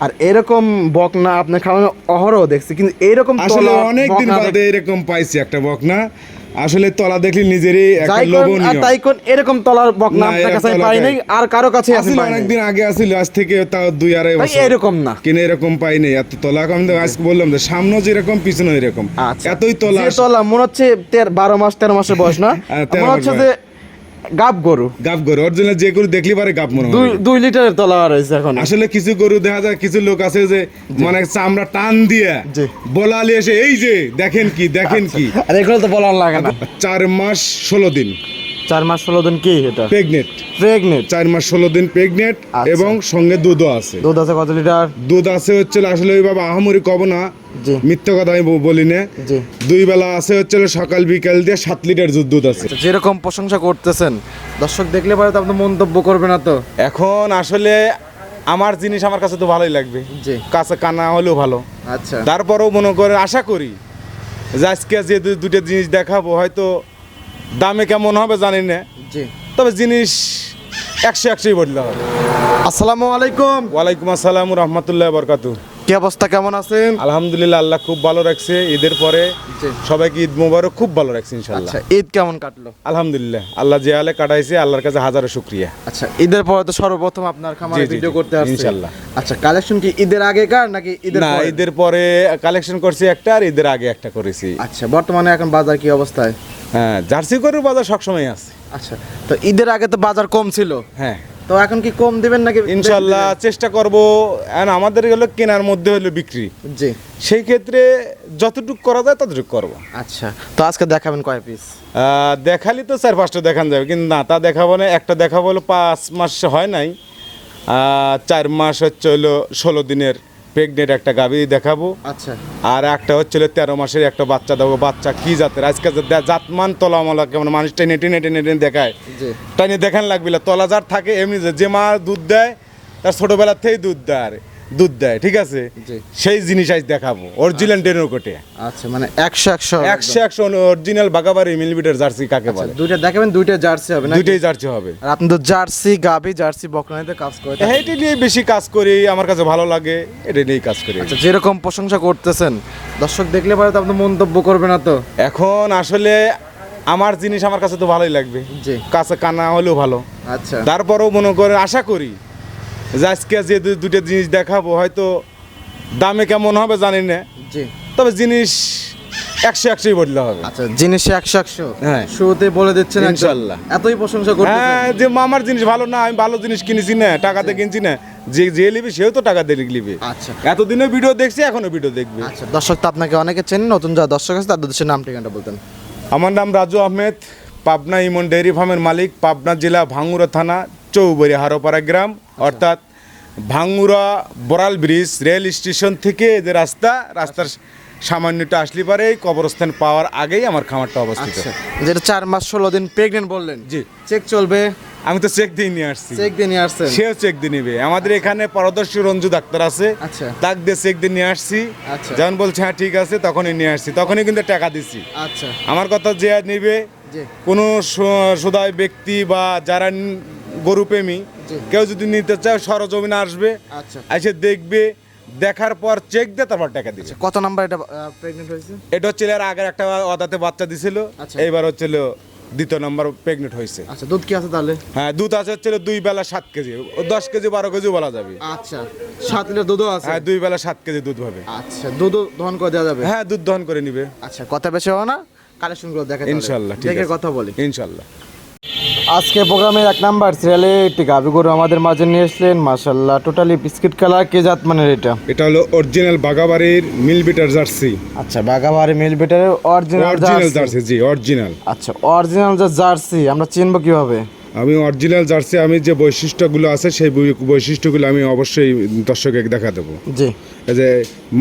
আর এরকম বকনা আপনার খাওয়ানো অহরহ দেখছি, কিন্তু এরকম আসলে অনেক দিন বাদে এরকম পাইছি একটা বকনা। আসলে তলা দেখলে নিজেরই একটা লোভনীয়। তাই কোন এরকম তলার বকনা আপনার কাছে পাই নাই, আর কারো কাছে আসলে অনেকদিন আগে আসলে, আজ থেকে তাও 2-2.5 বছর এরকম না, কিনে এরকম পাই নাই এত তলা। আমি তো আজকে বললাম যে সামনে যেরকম পিছনে এরকম, এতই তলা। তলা মনে হচ্ছে 12 মাস 13 মাসের বয়স না, মনে হচ্ছে যে গাব গরু অরিজিনাল যে গরু দেখলি পারে গাব মনে হয়। 2 লিটারের তলা রয়েছে এখন। আসলে কিছু গরু দেখা যায়, কিছু লোক আছে যে মানে চামড়া টান দিয়ে বলালি এসে এই যে দেখেন কি আর এগুলো তো বলার লাগে না। 4 মাস 16 দিন 4 মাস 16 দিন কি এটা? প্রেগনেন্ট 4 মাস 16 দিন প্রেগনেন্ট, এবং সঙ্গে দুধও আছে। দুধ আছে কত লিটার? দুধ আছে হচ্ছে আসলে ওই বাবা আহামরি কব না, মিথ্যা কথা আমি বলি না। 2 বেলা আছে হচ্ছে সকাল বিকাল দিয়ে 7 লিটার দুধ আছে। যেরকম প্রশংসা করতেছেন, দর্শক দেখলে পরে তো আপনি মন্তব্য করবে না তো? এখন আসলে আমার জিনিস আমার কাছে তো ভালোই লাগবে, কাছে কানা হলেও ভালো। আচ্ছা, তারপরেও মনে করে আশা করি যে আজকে যে দুটো জিনিস দেখাবো, হয়তো দামে কেমন হবে জানি না, তবে জিনিস 100-100ই বললে হবে। আসসালামু আলাইকুম। ওয়ালাইকুম আসসালাম রাহমাতুল্লাহি ওয়া বারাকাতুহু। কি অবস্থা, কেমন আছেন? আলহামদুলিল্লাহ, আল্লাহ খুব ভালো রাখছে। ঈদের পরে সবাইকে ঈদ মোবারক, খুব ভালো রাখছে ইনশাআল্লাহ। আচ্ছা, ঈদ কেমন কাটলো? আলহামদুলিল্লাহ, আল্লাহ যে আলে কাটাইছে, আল্লাহর কাছে হাজারো শুকরিয়া। আচ্ছা, ঈদের পরে তো সর্বপ্রথম আপনার খামারে ভিডিও করতে আসছি ইনশাআল্লাহ। আচ্ছা, কালেকশন কি ঈদের আগেকার নাকি ঈদের পরে? না, ঈদের পরে কালেকশন করছি একটা, আর ঈদের আগে একটা করেছি। আচ্ছা, বর্তমানে এখন বাজার কি অবস্থায়? হ্যাঁ, জার্সি গরুর বাজার সবসময় আছে। আচ্ছা, তো ঈদের আগে তো বাজার কম ছিল, হ্যাঁ, তো এখন কি কম দিবেন নাকি? ইনশাআল্লাহ চেষ্টা করব। আমাদের হলো কেনার মধ্যে হলো বিক্রি, জি, সেই ক্ষেত্রে যতটুকু করা যায় ততটুকু করব। আচ্ছা, তো আজকে দেখাবেন কয় পিস? দেখালি তো 4-5টা দেখান যাবে, কিন্তু না, তা দেখাবো না। একটা দেখাবো হলো 5 মাস হয় নাই, 4 মাস হচ্ছে হলো 16 দিনের প্রেগনেন্ট একটা গাভী দেখাবো। আচ্ছা, আর একটা হচ্ছে 13 মাসের একটা বাচ্চা দেবো। বাচ্চা কি জাতের, আজকে জাতমান তলামলা কেমন, মানুষ টেনে টেনে টেনে টেনে দেখায়, টাইনে দেখান লাগবে না। তলা যার থাকে এমনি, যে মা দুধ দেয় তার ছোটবেলার থেকেই দুধ দেয়, ঠিক আছে, সেই জিনিস আজ দেখাবো অরিজিনাল ডেনো কোটে। আচ্ছা, মানে 100 অরিজিনাল বাগাবাড়ি মিলিমিটার জার্সি কাকে বলে। দুইটা দেখাবেন, দুইটা জার্সি হবে না? দুইটাই জার্সি হবে। আর আপনি তো জার্সি গাবি, জার্সি বকনাতে কাজ করেন? এইটা নিয়ে বেশি কাজ করি, আমার কাছে ভালো লাগে, এটা নিয়েই কাজ করি। আচ্ছা, যেরকম প্রশংসা করতেছেন, দর্শক দেখলে পরে তো আপনি মন্তব্য করবে না তো? এখন আসলে আমার জিনিস আমার কাছে তো ভালোই লাগবে, কাছে কানা হলেও ভালো। আচ্ছা, তারপরেও মনে করে আশা করি যে আজকে যে দুটো জিনিস দেখাবো, হয়তো দামে কেমন হবে জানি না, তবে জিনিস 100-100ই বললে হবে। আচ্ছা, জিনিস 100-100, হ্যাঁ, শুরুতে বলে দিচ্ছেন ইনশাআল্লাহ। এতই প্রশংসা করতেছেন। হ্যাঁ, যে আমার জিনিস ভালো না, আমি ভালো জিনিস কিনেছি না, টাকাতে কিনছি না, যে লিবি সেও তো টাকা দিয়ে লিবি। আচ্ছা, এতদিনও ভিডিও দেখছি, এখনো ভিডিও দেখবে। আচ্ছা, দর্শক তো আপনাকে অনেকে চেনেন, নতুন যারা দর্শক আছে তাদের দেশের নাম ঠিকানাটা বলতেন। আমার নাম রাজু আহমেদ, পাবনা ইমন ডেয়ারি ফার্মের মালিক, পাবনা জেলা ভাঙ্গুরা থানা চৌবাড়ি হারোপাড়া গ্রাম, অর্থাৎ Bhangura Baral bridge rail station থেকে যে রাস্তার সামান্যটা আসলে পারে কবরস্থান পাওয়ার আগেই আমার খামারটা অবস্থিত। যেটা 4 মাস 16 দিন প্রেগনেন্ট বললেন, জি, চেক চলবে? আমি তো চেক দিয়ে নিয়ে আসছি। চেক দিয়ে নিয়ে আসছেন? সেও চেক দিয়ে নিবে। আমাদের এখানে পারদর্শী রঞ্জু ডাক্তার আছে, আচ্ছা, তাক দিয়ে চেক দিয়ে নিয়ে আসছি। যখন বলছে হ্যাঁ ঠিক আছে, তখনই নিয়ে আসছি, তখনই কিন্তু টাকা দিছি। আচ্ছা, আমার কথা যে নিবে, কোনো সদাই ব্যক্তি বা যারা গরু প্রেমী কেউ যদি নিতে চায় সরজমিনে আসবে, এসে দেখবে, দেখার পর চেক দিয়ে তারপর টাকা দিবে। কত নাম্বার এটা প্রেগনেন্ট হয়েছে? এটা হচ্ছে এর আগের একটা অদাতে বাচ্চা দিছিল, এইবার হচ্ছিল 2 নম্বর প্রেগনেন্ট হয়েছে। আচ্ছা, দুধ কি আছে তাহলে? হ্যাঁ, দুধ আছে হচ্ছিল 2 বেলা 7 কেজি, 10 কেজি 12 কেজি বলা যাবে। আচ্ছা, 7 লিটার দুধও আছে? হ্যাঁ, 2 বেলা 7 কেজি দুধ হবে। আচ্ছা, দুধও দহন করে দেওয়া যাবে? হ্যাঁ, দুধ দহন করে নিবে। আচ্ছা, কথা বেশি হবে না, কালেকশনগুলো দেখা ইনশাআল্লাহ, ঠিক আছে, কথা বলি ইনশাআল্লাহ। আজকে প্রোগ্রামের 1 নাম্বার সিরিয়ালে একটি গাভী গরু আমাদের মাঝে নিয়ে আসলেন, মাশাআল্লাহ, টোটালি বিস্কিট কালার। কে জাত মানের এটা? এটা হলো অরিজিনাল বাগাবাড়ির মিলবিটার জার্সি। আচ্ছা, বাগাবাড়ি মিলবিটারের অরিজিনাল জার্সি, জি, অরিজিনাল। আচ্ছা, অরিজিনাল যে জার্সি আমরা চিনব কিভাবে? আমি অরিজিনাল জার্সি, আমি যে বৈশিষ্ট্যগুলো আছে সেই বৈশিষ্ট্যগুলো আমি অবশ্যই দর্শককে দেখা দেবো। জি, এই যে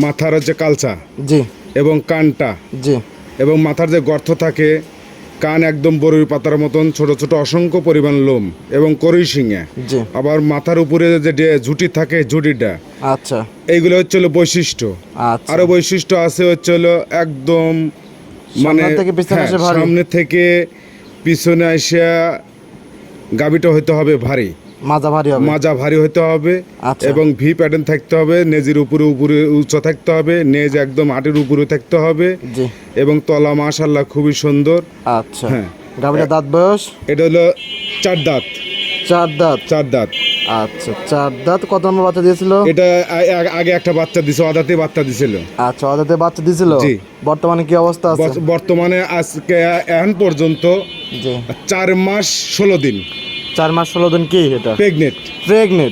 মাথার যে কালচা, জি, এবং কানটা, জি, এবং মাথার যে গর্ত থাকে, কান একদম বড়ই পাতার মতন ছোট ছোট অসংখ্য পরিমাণ লোম এবং করই শিঙে, আবার মাথার উপরে যে ঝুঁটি থাকে ঝুঁটিটা, আচ্ছা, এইগুলো হচ্ছে হলো বৈশিষ্ট্য। আরো বৈশিষ্ট্য আছে হচ্ছে হলো একদম মানে সামনে থেকে পিছনে আসা গাভীটা হইতে হবে ভারী, মাজা ভারী হতে হবে আচ্ছা। এবং ভি প্যাটার্ন থাকতে হবে, নেজের উপরে উপরে উচ্চ থাকতে হবে, নেজ একদম হাটের উপরে থাকতে হবে জি। এবং তলা মাশাআল্লাহ খুবই সুন্দর। আচ্ছা, হ্যাঁ। গাভীটা দাঁত বয়স? এটা হলো 4 দাঁত। 4 দাঁত। 4 দাঁত। আচ্ছা, 4 দাঁত। কত নম্বর বাচ্চা দিয়েছিল? এটা আগে একটা বাচ্চা দিছে, অদাতে বাচ্চা দিছিল। আচ্ছা, অদাতে বাচ্চা দিছিল। জি। বর্তমানে কি অবস্থা আছে? বর্তমানে আজকে এখন পর্যন্ত জি। 4 মাস 16 দিন। 4 মাস 16 দিন কি এটা? প্রেগনেন্ট।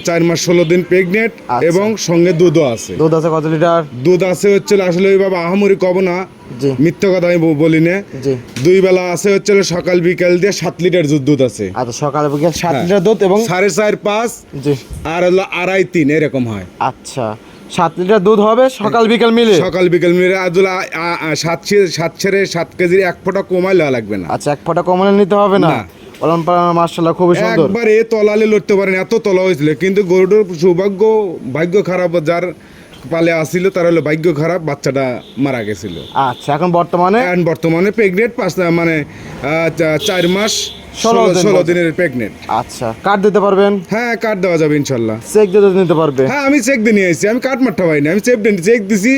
4 মাস 16 দিন প্রেগনেন্ট আচ্ছা। এবং সঙ্গে দুধও আছে। দুধ আছে কত লিটার? দুধ আছে হচ্ছে আসলে ওইভাবে আহামরি কব না, জি। মিথ্যা কথা আমি বলি না। জি। 2 বেলা আছে হচ্ছে সকাল বিকাল দিয়ে 7 লিটার দুধ আছে। আচ্ছা, সকালে বিকেল 7 হ্যাঁ। লিটার দুধ এবং 4.5 5 জি। আর হলো 2.5 3 এরকম হয়। আচ্ছা, 7 লিটার দুধ হবে সকাল বিকেল মিলে? সকাল বিকাল মিলে আদুলা 7 ছেড়ে 7 কেজির 1 ফোঁটা কমাই লওয়া লাগবে না। আচ্ছা, 1 ফোঁটা কমালে নিতে হবে না? না। পালন পালন মাশাআল্লাহ খুবই সুন্দর। একবার এ তলালে লড়তে পারেন, এত তলা হয়েছিল, কিন্তু গরুটার ভাগ্য খারাপ, যার পালে আসছিল তার হলো ভাগ্য খারাপ, বাচ্চাটা মারা গেছিল। আচ্ছা, এখন বর্তমানে প্রেগনেন্ট 4 মাস 16 দিনের প্রেগনেন্ট। আচ্ছা, কার্ড দিতে পারবেন? হ্যাঁ, কার্ড দেওয়া যাবে ইনশাল্লাহ। চেক দিয়ে নিতে পারবে? হ্যাঁ, আমি চেক দিয়ে নিয়ে আসছি, আমি কার্ড মারতে পারি না, আমি চেক দিছি।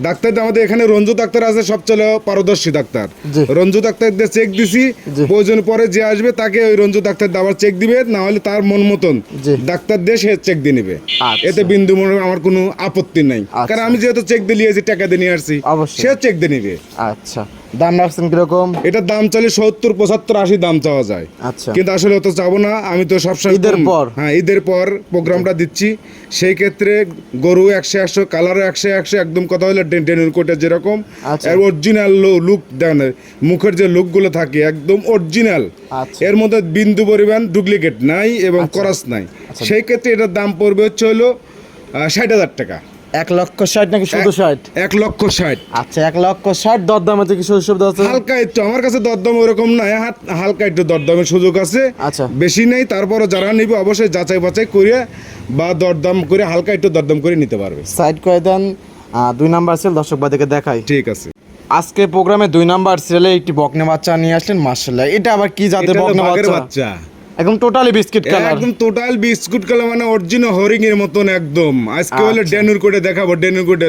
ডাক্তার আমাদের এখানে রঞ্জু ডাক্তার আছে, সবচেয়ে পারদর্শী ডাক্তার। জি। রঞ্জু ডাক্তার দিয়ে চেক দিছি। জি। প্রয়োজন পরে যে আসবে তাকে ওই রঞ্জু ডাক্তার আবার চেক দিবে, না হলে তার মন মতন জি। ডাক্তার দিয়ে সে চেক দিয়ে নিবে। আচ্ছা। এতে বিন্দু আমার কোনো আপত্তি নাই, আচ্ছা। কারণ আমি যেহেতু চেক দিয়ে নিয়েছি, টাকা দিয়ে নিয়ে আসছি, অবশ্যই। সে চেক দিয়ে নিবে। আচ্ছা, দাম রাখছেন কিরকম? এটার দাম চলে 70 75 80 দাম চাওয়া যায়। আচ্ছা। কিন্তু আসলে তো চাবো না, আমি তো সবসময় ঈদের পর? হ্যাঁ, ঈদের পর প্রোগ্রামটা দিচ্ছি। সেই ক্ষেত্রে গরু 100 কালারও 100 একদম কথা হলো ডেনুর কোটে যেরকম আচ্ছা। অরিজিনাল লুক দেন, মুখের যে লুকগুলো থাকে একদম অরিজিনাল। আচ্ছা। এর মধ্যে বিন্দু পরিমাণ ডুপ্লিকেট নাই এবং করাস নাই। সেই ক্ষেত্রে এটার দাম পড়বে হচ্ছে হলো 60,000 টাকা। 1,60,000 নাকি শুধু 60? 1,60,000। আচ্ছা, 1,60,000 দরদামে কি সুযোগ সুবিধা আছে? হালকা একটু, আমার কাছে দরদাম ওরকম নাই, হালকা একটু দরদামের সুযোগ আছে। আচ্ছা। বেশি নেই, তারপরও যারা নিবে অবশ্যই যাচাই বাছাই করে বা দরদাম করে হালকা একটু দরদাম করে নিতে পারবে। সাইড করে দেন। 2 নাম্বার সিরিয়াল দর্শক বাদেরকে দেখাই। ঠিক আছে। আজকে প্রোগ্রামে 2 নাম্বার সিরিয়ালে একটি বকনা বাচ্চা নিয়ে আসলেন মাশাআল্লাহ। এটা আবার কি জাতের এটা হলো বকনা বাঘের বাচ্চা? বাচ্চা। একদম টোটালি বিস্কিট কালার? একদম টোটাল বিস্কুট কালার, মানে অরিজিনাল হরিং এর মতন একদম। আজকে হলো আচ্ছা। ডেনুর কোটে দেখাবো, ডেনুর কোটে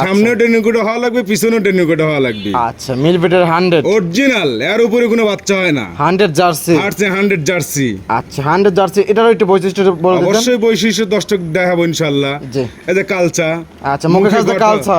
সামনেও ডেনুর কোটে হওয়া লাগবে, পিছনেও ডেনুর কোটে হওয়া লাগবে। আচ্ছা, মিলবেটের 100 অরিজিনাল, এর উপরে কোনো বাচ্চা হয় না। 100 জার্সি? 100 জার্সি। আচ্ছা, 100 জার্সি। এটারও একটু বৈশিষ্ট্য বলে দিবেন? অবশ্যই বৈশিষ্ট্য দর্শক দেখাবো ইনশাআল্লাহ। জি। এই যে কালচা। আচ্ছা, মুখে খাসতে কালচা?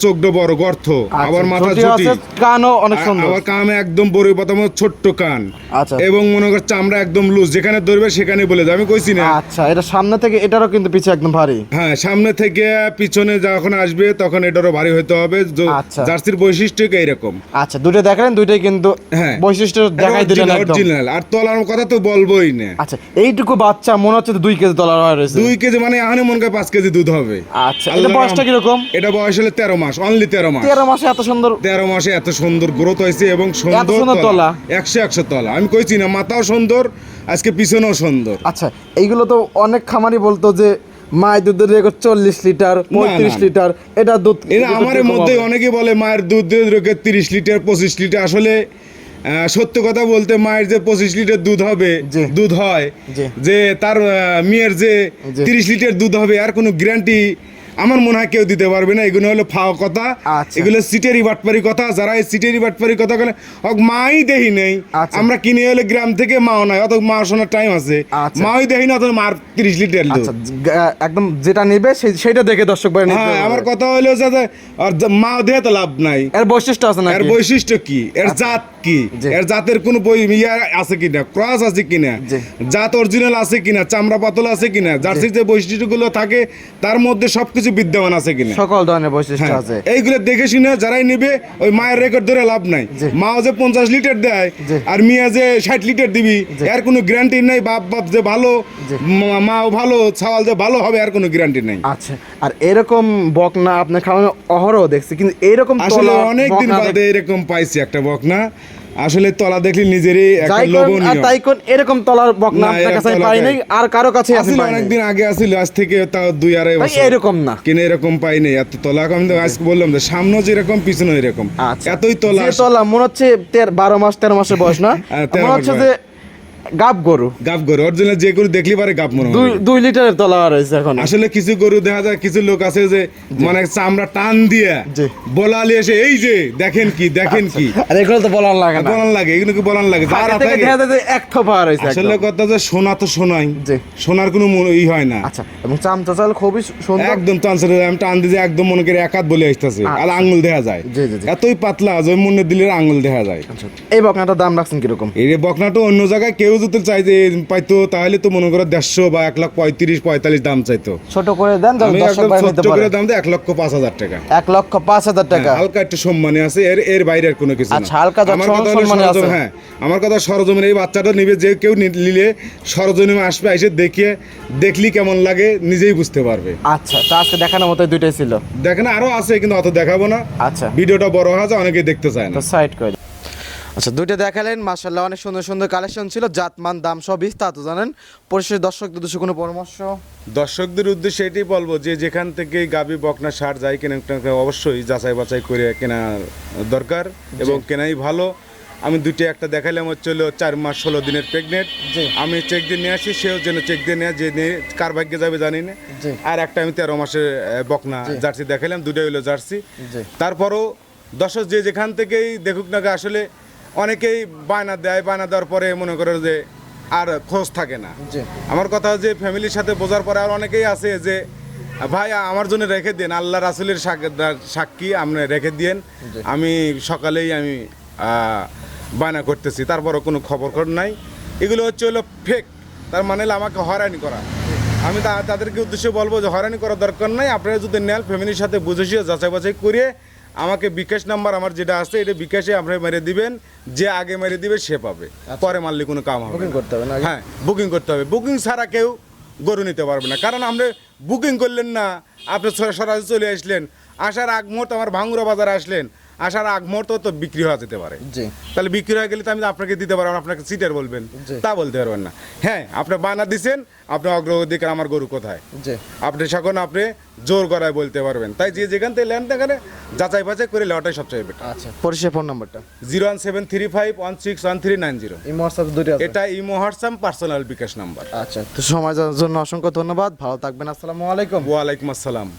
চোখটা বড় গর্ত, আচ্ছা, আবার মাথা ছোটি ছোটি, আছে, কানও অনেক সুন্দর। আবার কামে একদম বড় প্রথম ছোট্ট কান। আচ্ছা। এবং মনে কর চামড়া একদম লুজ, যেখানে ধরবে সেখানে বলে দেবে, আমি কইছি না। আচ্ছা, এটা সামনে থেকে, এটারও কিন্তু পিছে একদম ভারী। হ্যাঁ, সামনে থেকে পিছনে যখন আসবে তখন এটারও ভারী হতে হবে। আচ্ছা। জার্সির বৈশিষ্ট্য এইরকম। আচ্ছা, দুটো দেখালেন, দুইটাই কিন্তু হ্যাঁ, বৈশিষ্ট্য দেখাই দিলেন একদম। অরিজিনাল। আর তলার কথা তো বলবোই না। আচ্ছা, এইটুকু বাচ্চা মনে হচ্ছে 2 কেজি তলার হয়ে রয়েছে। 2 কেজি মানে এখানে মনে করে 5 কেজি দুধ হবে। আচ্ছা, এটা বয়সটা কিরকম? এটা বয়স হলো 13 মাস, অনলি 13 মাস। 13 মাসে এত সুন্দর? 13 মাসে এত সুন্দর গ্রোথ হয়েছে এবং এত সুন্দর তলা? 100 তলা। আমি কইছি না, মাথাও সুন্দর, আজকে পিছনেও সুন্দর। আচ্ছা, এইগুলো তো অনেক খামারি বলতো যে মায়ের দুধের রেকর্ড 40 লিটার 35 লিটার, এটা দুধ এটা আমার মধ্যে অনেকে বলে মায়ের দুধের রেকর্ড 30 লিটার 25 লিটার। আসলে সত্য কথা বলতে মায়ের যে 25 লিটার দুধ হবে, জি। দুধ হয়, জি। যে তার মেয়ের যে জি। 30 লিটার দুধ হবে আর কোনো গ্যারান্টি আমার মনে হয় কেউ দিতে পারবে না। এগুলো হলো ফাও কথা, আচ্ছা। এগুলো সিটেরি বাটপারি কথা। যারা এই সিটেরি বাটপারি কথা বলে মাই দেহি নেই, আচ্ছা। আমরা কিনে এলে গ্রাম থেকে মাও নাই, অত মা শোনার টাইম আছে, আচ্ছা। মাই দেহি না, অত মার 30 লিটার দুধ। আচ্ছা, একদম যেটা নেবে সেটা দেখে দর্শক ভাই নিতে হ্যাঁ, হবে। আমার কথা হলো যে আর মা দেহে তো লাভ নাই। এর বৈশিষ্ট্য আছে এর নাকি? বৈশিষ্ট্য কি, এর জাত কি, জি। এর জাতের কোনো ইয়া আছে কিনা, ক্রস আছে কিনা, জি। জাত অরিজিনাল আছে কিনা, চামড়া পাতল আছে কিনা, জার্সির যে বৈশিষ্ট্যগুলো থাকে তার মধ্যে সবকিছু বিদ্যমান আছে কিনা, সকল ধরনের বৈশিষ্ট্য হ্যাঁ, আছে। এইগুলো দেখে শুনে যারাই নিবে, ওই মায়ের রেকর্ড ধরে লাভ নাই। জি। মাও যে 50 লিটার দেয় জি। আর মিয়া যে 60 লিটার দিবি, জি। এর কোনো গ্যারান্টি নাই। বাপ যে ভালো, জি। মাও ভালো, ছাওয়াল যে ভালো হবে, এর কোনো গ্যারান্টি নাই। আচ্ছা, আর এরকম বকনা আপনার খাওয়ানো অহরহ দেখছি, কিন্তু এরকম আসলে তলা অনেক দিন বকনা বাদে এরকম পাইছি একটা বকনা। আসলে তলা দেখলে নিজেরই একটা লোভনীয়। তাই কোন এরকম তলার বকনা না, আপনার কাছে এরকম পাই তলা নাই, আর কারো কাছে আছে আসলে অনেকদিন আগে আসছিল, আজ থেকে তাও 2-2.5 বছর এরকম না, কিনে এরকম পাই নাই এত তলা। আমি তো আজকে বললাম যে সামনে যেরকম পিছনে এরকম, আচ্ছা। এতই তলা। যে তলা মনে হচ্ছে 12 মাস 13 মাসের বয়স না, হ্যাঁ, 13 মনে হচ্ছে মাস যে গাব গরু গাব গরু অরিজিনাল যে গরু দেখলি পারে গাব মনে হয়। 2 লিটারের তলা রয়েছে এখন। আসলে কিছু গরু দেখা যায়, কিছু লোক আছে যে মানে চামড়া টান দিয়ে জি। বলালি এসে এই যে দেখেন কি দেখেন কি, আর এগুলো তো বলার লাগে না, বলান লাগে, এগুলো কি বলান লাগে যারা আগে থেকে থাকে। দেখা যায় যে এক থোপা রয়েছে আসলে একদম। কথা যে সোনা তো সোনাই, জি। সোনার কোনো ই হয় না। আচ্ছা, এবং চামচা চাল খুবই সুন্দর। একদম টানছে, আমি টান দিয়ে একদম মনে করে একাত বলে আসতেছে, আর আঙ্গুল দেখা যায়। জি, জি, জি। এতই পাতলা যে মনে দিলে আঙ্গুল দেখা যায়। আচ্ছা, এই বকনাটার দাম রাখছেন কিরকম? এই যে বকনাটা অন্য জায়গায় কেউ যদি চাই যে পাইতো, তাহলে তো মনে করো 150 বা 1,35,45 দাম চাইতো। ছোট করে দেন, আমি দর্শক একদম ভাই নিতে ছোট্ট পারে। করে দাম দিয়ে 1,05,000 টাকা। 1,05,000 টাকা। হ্যাঁ, হালকা একটু সম্মানী আছে, এর বাইরে আর কোনো কিছু না। আচ্ছা, হালকা আমার কথা হলো সম্মানী আছে। হ্যাঁ, আমার কথা সরজমিনে এই বাচ্চাটা নিবে, যে কেউ নিলে সরজমিনে আসবে, এসে দেখলি কেমন লাগে নিজেই বুঝতে পারবে। আচ্ছা, তো আজকে দেখানোর মতো দুইটাই ছিল। দেখেন আরো আছে, কিন্তু অত দেখাবো না। আচ্ছা, ভিডিওটা বড় হয়ে যায়, অনেকেই দেখতে চায় না। তো সাইড করে দিন। আচ্ছা, দুইটা দেখালেন, মাশাআল্লাহ অনেক সুন্দর সুন্দর কালেকশন ছিল, জাতমান দাম সব বিস্তারিত জানেন। পরিশেষে দর্শকদের উদ্দেশ্যে কোনো পরামর্শ? দর্শকদের উদ্দেশ্যে এটাই বলবো যে যেখান থেকে গাবি বকনা সার যায় কেনা, অবশ্যই যাচাই বাছাই করে কেনা দরকার এবং কেনাই ভালো। আমি একটা দেখাইলাম, হচ্ছে 4 মাস 16 দিনের প্রেগনেন্ট। আমি চেক দিয়ে নিয়ে আসি, সেও যেন চেক দিয়ে নেয়, যে নিয়ে কার ভাগ্যে যাবে জানি না। আর একটা আমি 13 মাসের বকনা জার্সি দেখাইলাম, দুটাই হলো জার্সি। তারপরও দর্শক যে যেখান থেকেই দেখুক না, আসলে অনেকেই বায়না দেওয়ার পরে মনে করে যে আর খোঁজ থাকে না। আমার কথা যে ফ্যামিলির সাথে বোঝার পরে আর অনেকেই আছে যে ভাই আমার জন্য রেখে দেন, আল্লাহ রাসূলের সাক্ষী আপনি রেখে দিয়েন, আমি সকালেই আমি বায়না করতেছি, তারপরও কোনো খবর নাই। এগুলো হলো ফেক, তার মানে হলো আমাকে হয়রানি করা। আমি তাদেরকে উদ্দেশ্যে বলবো যে হয়রানি করার দরকার নাই। আপনারা যদি নেন ফ্যামিলির সাথে বুঝেছিয়ে যাচাই বাছাই করে আমাকে বিকাশ নাম্বার আমার যেটা আছে, এটা বিকাশে আপনারা মেরে দিবেন, যে আগে মেরে দিবে সে পাবে, পরে মারলে কোনো কাম হবে। বুকিং করতে হবে না? হ্যাঁ, বুকিং করতে হবে। বুকিং ছাড়া কেউ গরু নিতে পারবে না, কারণ আপনি বুকিং করলেন না, আপনি সরাসরি চলে আসলেন, আসার আগ মুহূর্তে আমার ভাঙ্গুরা বাজারে আসলেন, আসার আগ মুহূর্তে তো বিক্রি হয়ে যেতে পারে। তাহলে বিক্রি হয়ে গেলে তো আমি আপনাকে দিতে পারবো, আপনাকে সিটার বলবেন, তা বলতে পারবেন না। হ্যাঁ, আপনি বানা দিচ্ছেন, আপনি অগ্রগতিকার আমার গরু কোথায়, আপনি সকল আপনি জোর গলায় বলতে পারবেন। তাই যে যেখান থেকে লেন সেখানে যাচাই বাছাই করে লেওয়াটাই সবচেয়ে বেটার। আচ্ছা, পরিশেষে ফোন নাম্বারটা? 01735161390। এটা ইমো হোয়াটসঅ্যাপ পার্সোনাল বিকাশ নাম্বার। আচ্ছা, তো সময় দেওয়ার জন্য অসংখ্য ধন্যবাদ, ভালো থাকবেন, আসসালামু আলাইকুম। ওয়ালাইকুম আসসালাম।